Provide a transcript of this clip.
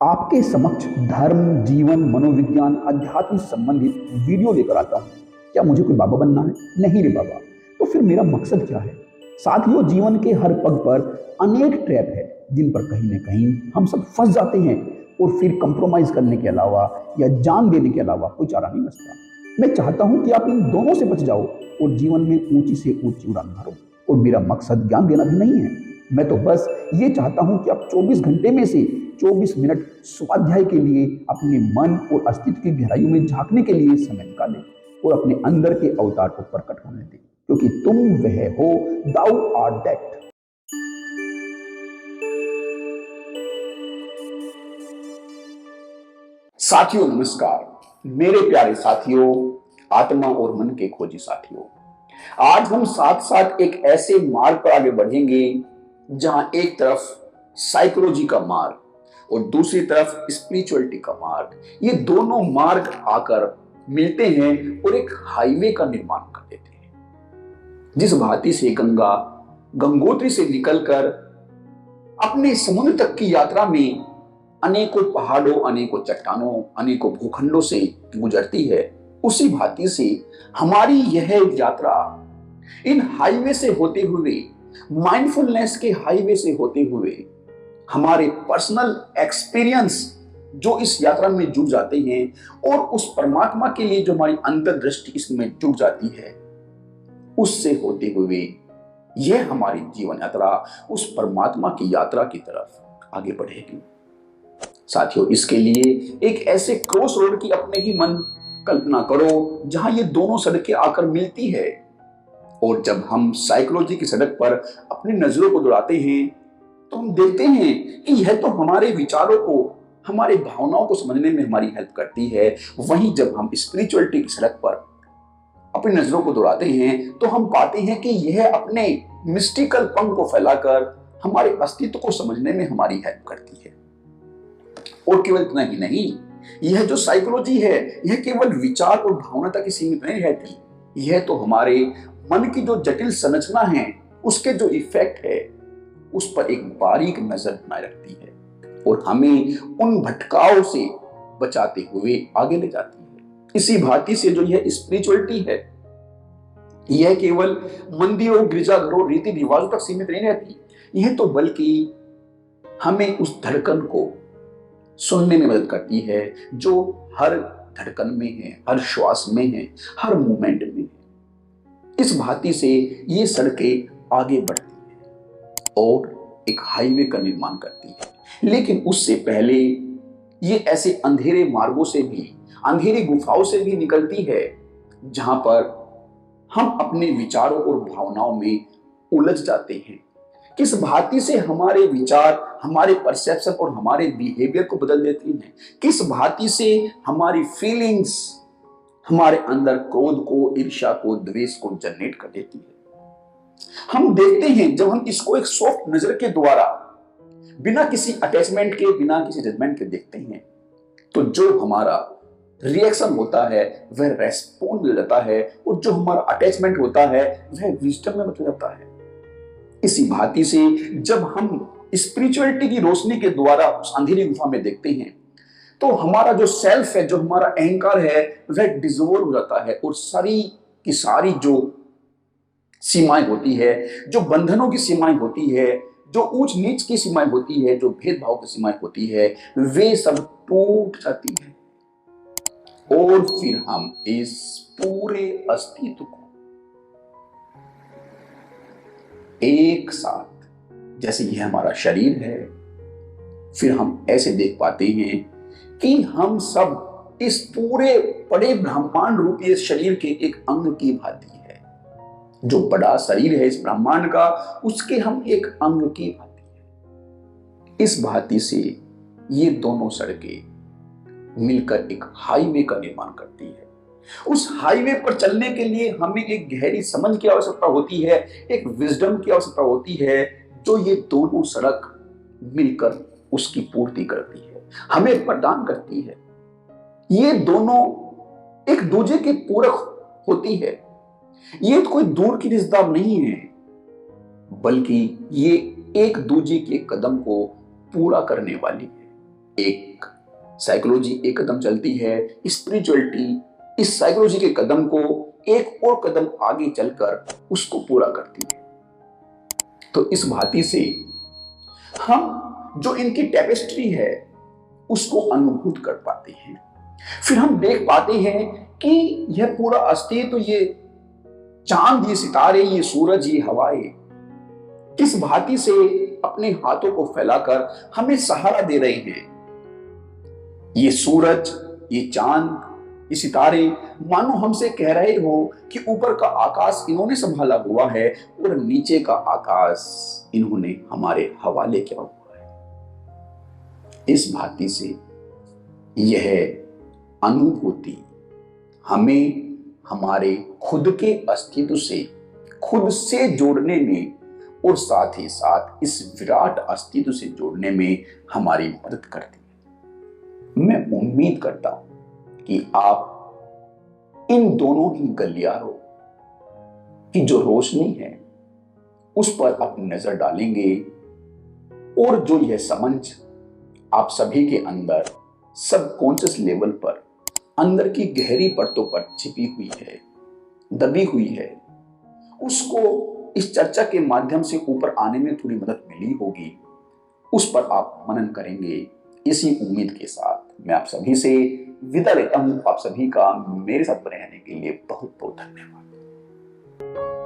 आपके समक्ष धर्म, जीवन, मनोविज्ञान, अध्यात्म से संबंधित वीडियो लेकर आता हूँ। क्या मुझे कोई बाबा बनना है? नहीं रे बाबा। तो फिर मेरा मकसद क्या है? साथियों, जीवन के हर पग पर अनेक ट्रैप है जिन पर कहीं न कहीं हम सब फंस जाते हैं और फिर कंप्रोमाइज करने के अलावा या जान देने के अलावा कोई चारा नहीं बचता। मैं चाहता हूं कि आप इन दोनों से बच जाओ और जीवन में ऊंची से ऊंची उड़ान भरो। और मेरा मकसद ज्ञान देना भी नहीं है। मैं तो बस ये चाहता हूं कि आप 24 घंटे में से 24 मिनट स्वाध्याय के लिए अपने मन और अस्तित्व की गहराइयों में झांकने के लिए समय निकालें और अपने अंदर के अवतार को प्रकट होने दें, क्योंकि तुम वह हो, दाउ आर दैट। साथियों नमस्कार, मेरे प्यारे साथियों, आत्मा और मन के खोजी साथियों। आज हम साथ साथ एक ऐसे मार्ग पर आगे बढ़ेंगे जहां एक तरफ साइकोलॉजी का मार्ग और दूसरी तरफ स्पिरिचुअलिटी का मार्ग, ये दोनों मार्ग आकर मिलते हैं और एक हाईवे का निर्माण कर देते हैं। जिस भांति से गंगा गंगोत्री से निकलकर अपने समुद्र तक की यात्रा में अनेकों पहाड़ों, अनेकों चट्टानों, अनेकों भूखंडों से गुजरती है, उसी भांति से हमारी यह यात्रा इन हाईवे से होते हुए, माइंडफुलनेस के हाईवे से होते हुए, हमारे पर्सनल एक्सपीरियंस जो इस यात्रा में जुड़ जाते हैं और उस परमात्मा के लिए जो हमारी अंतर्दृष्टि इसमें जुड़ जाती है, उससे होते हुए यह हमारी जीवन यात्रा उस परमात्मा की यात्रा की तरफ आगे बढ़ेगी। साथियों, इसके लिए एक ऐसे क्रॉस रोड की अपने ही मन कल्पना करो जहां ये दोनों सड़कें आकर मिलती है। और जब हम साइकोलॉजी की सड़क पर अपनी नजरों को दौड़ाते हैं तो हम देखते हैं कि यह तो हमारे विचारों को, हमारे भावनाओं को समझने में हमारी हेल्प करती है। वहीं जब हम स्पिरिचुअलिटी की सड़क पर अपनी नजरों को दौड़ाते हैं तो हम पाते हैं कि यह अपने मिस्टिकल पंख को फैलाकर हमारे अस्तित्व को समझने में हमारी हेल्प करती है। और केवल इतना ही नहीं, यह जो साइकोलॉजी है यह केवल विचार और भावना तक ही सीमित नहीं रहती, यह तो हमारे मन की जो जटिल संरचना है, उसके जो इफेक्ट है, उस पर एक बारीक नजर बनाए रखती है और हमें उन भटकाव से बचाते हुए आगे ले जाती है। इसी भांति से जो यह स्पिरिचुअलिटी है, यह केवल मंदिरों, गिरजाघरों, रीति रिवाजों तक सीमित नहीं रहती, यह तो बल्कि हमें उस धड़कन को सुनने में मदद करती है जो हर धड़कन में है, हर श्वास में है, हर मूवमेंट में है। इस भांति से ये सड़कें आगे बढ़ती है और एक हाईवे का निर्माण करती है। लेकिन उससे पहले ये ऐसे अंधेरे मार्गों से भी, अंधेरी गुफाओं से भी निकलती है जहां पर हम अपने विचारों और भावनाओं में उलझ जाते हैं। किस भांति से हमारे विचार, हमारे परसेप्शन और हमारे बिहेवियर को बदल देती हैं, किस भांति से हमारी फीलिंग्स हमारे अंदर क्रोध को, ईर्ष्या को, द्वेष को जनरेट कर देती है। हम देखते हैं जब हम इसको एक सॉफ्ट नजर के द्वारा, बिना किसी अटैचमेंट के, बिना किसी जजमेंट के देखते हैं, तो जो हमारा रिएक्शन होता है वह रेस्पॉन्ड मिल जाता है और जो हमारा अटैचमेंट होता है वह विजडम में बदल जाता है। इसी भांति से जब हम स्पिरिचुअलिटी की रोशनी के द्वारा उस अंधेरी गुफा में देखते हैं तो हमारा जो सेल्फ है, जो हमारा अहंकार है, वह डिसॉल्व हो जाता है और सारी की सारी जो सीमाएं होती है, जो बंधनों की सीमाएं होती है, जो ऊंच नीच की सीमाएं होती है, जो भेदभाव की सीमाएं होती है, वे सब टूट जाती है और फिर हम इस पूरे अस्तित्व को एक साथ, जैसे यह हमारा शरीर है, फिर हम ऐसे देख पाते हैं कि हम सब इस पूरे बड़े ब्रह्मांड रूपी शरीर के एक अंग की भांति है। जो बड़ा शरीर है इस ब्रह्मांड का, उसके हम एक अंग की भांति है। इस भांति से ये दोनों सड़कें मिलकर एक हाईवे का निर्माण करती है। उस हाईवे पर चलने के लिए हमें एक गहरी समझ की आवश्यकता होती है, एक विजडम की आवश्यकता होती है, जो ये दोनों सड़क मिलकर उसकी पूर्ति करती है, हमें प्रदान करती है। ये दोनों एक दूसरे के पूरक होती है। ये कोई दूर की रिश्तेदार नहीं है, बल्कि ये एक दूसरे के कदम को पूरा करने वाली है। एक साइकोलॉजी एक कदम चलती है, स्पिरिचुअलिटी इस साइकोलॉजी के कदम को एक और कदम आगे चलकर उसको पूरा करती है। तो इस भांति से हम जो इनकी टेपेस्ट्री है उसको अनुभूत कर पाते हैं। फिर हम देख पाते हैं कि यह पूरा अस्तित्व, ये चांद, ये सितारे, ये सूरज, ये हवाएं किस भांति से अपने हाथों को फैलाकर हमें सहारा दे रहे हैं। ये सूरज, ये चांद, ये सितारे मानो हमसे कह रहे हो कि ऊपर का आकाश इन्होंने संभाला हुआ है और नीचे का आकाश इन्होंने हमारे हवाले किया हुआ है। इस भांति से यह अनुभूति हमें हमारे खुद के अस्तित्व से खुद से जोड़ने में और साथ ही साथ इस विराट अस्तित्व से जोड़ने में हमारी मदद करती है। मैं उम्मीद करता हूं कि आप इन दोनों ही गलियारों की जो रोशनी है उस पर अपनी नजर डालेंगे और जो यह समझ आप सभी के अंदर सबकॉन्शियस लेवल पर अंदर की गहरी परतों पर छिपी हुई है, दबी हुई है, उसको इस चर्चा के माध्यम से ऊपर आने में थोड़ी मदद मिली होगी, उस पर आप मनन करेंगे। इसी उम्मीद के साथ मैं आप सभी से विदा लेता हूं। आप सभी का मेरे साथ रहने के लिए बहुत बहुत धन्यवाद।